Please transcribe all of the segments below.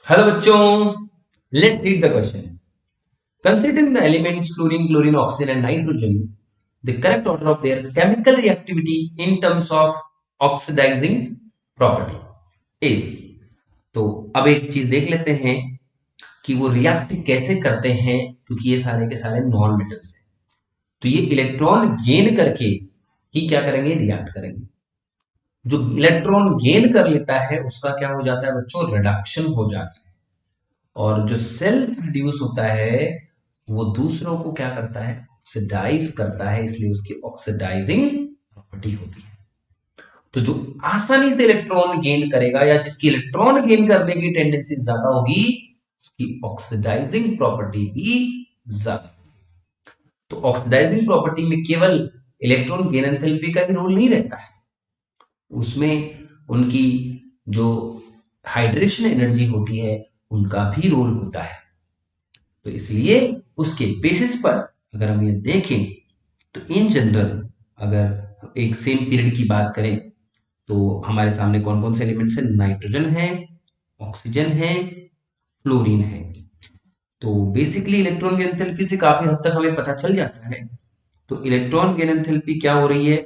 Hello बच्चों, let's read the question. Considering the elements fluorine, chlorine, oxygen and nitrogen, the correct order of their chemical reactivity in terms of oxidizing property is. तो अब एक चीज देख लेते हैं कि वो रिएक्ट कैसे करते हैं, क्योंकि ये सारे के सारे नॉन मेटल्स हैं. तो ये इलेक्ट्रॉन गेन करके ही क्या करेंगे, रिएक्ट करेंगे. जो इलेक्ट्रॉन गेन कर लेता है उसका क्या हो जाता है बच्चों, रिडक्शन हो जाता है. और जो सेल्फ रिड्यूस होता है वो दूसरों को क्या करता है, ऑक्सीडाइज करता है, इसलिए उसकी ऑक्सीडाइजिंग प्रॉपर्टी होती है. तो जो आसानी से इलेक्ट्रॉन गेन करेगा या जिसकी इलेक्ट्रॉन गेन करने की टेंडेंसी ज्यादा होगी उसकी ऑक्सीडाइजिंग प्रॉपर्टी भी ज्यादा. तो ऑक्सीडाइजिंग प्रॉपर्टी में केवल इलेक्ट्रॉन गेन एंथैल्पी का भी रोल नहीं रहता है, उसमें उनकी जो हाइड्रेशन एनर्जी होती है उनका भी रोल होता है. तो इसलिए उसके बेसिस पर अगर हम ये देखें तो इन जनरल अगर एक सेम पीरियड की बात करें तो हमारे सामने कौन कौन से एलिमेंट्स हैं, नाइट्रोजन है, ऑक्सीजन है, फ्लोरीन है. तो बेसिकली इलेक्ट्रॉन की एंथैल्पी से काफी हद तक हमें पता चल जाता है. तो इलेक्ट्रॉन की एंथैल्पी क्या हो रही है,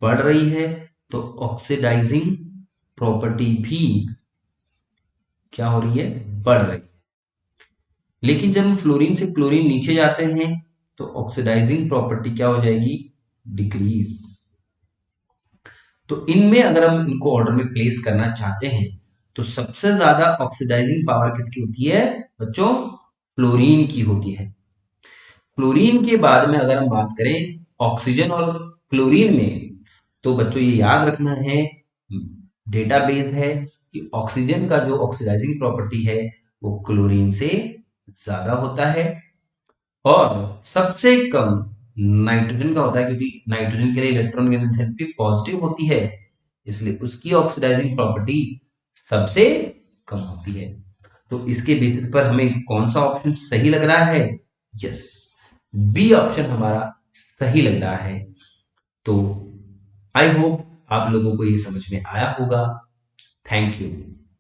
बढ़ रही है. तो ऑक्सीडाइजिंग प्रॉपर्टी भी क्या हो रही है, बढ़ रही है. लेकिन जब हम फ्लोरीन से क्लोरीन नीचे जाते हैं तो ऑक्सीडाइजिंग प्रॉपर्टी क्या हो जाएगी, डिक्रीज. तो इनमें अगर हम इनको ऑर्डर में प्लेस करना चाहते हैं तो सबसे ज्यादा ऑक्सीडाइजिंग पावर किसकी होती है बच्चों, फ्लोरीन की होती है. फ्लोरीन के बाद में अगर हम बात करें ऑक्सीजन और क्लोरीन में, तो बच्चों ये याद रखना है, डेटाबेस है कि ऑक्सीजन का जो ऑक्सीडाइजिंग प्रॉपर्टी है वो क्लोरीन से ज्यादा होता है और सबसे कम नाइट्रोजन का होता है, क्योंकि नाइट्रोजन के लिए इलेक्ट्रॉन की एंथैल्पी पॉजिटिव होती है, इसलिए उसकी ऑक्सीडाइजिंग प्रॉपर्टी सबसे कम होती है. तो इसके बेसिस पर हमें कौन सा ऑप्शन सही लग रहा है, यस, बी ऑप्शन हमारा सही लग रहा है. तो आई होप आप लोगों को ये समझ में आया होगा. Thank you.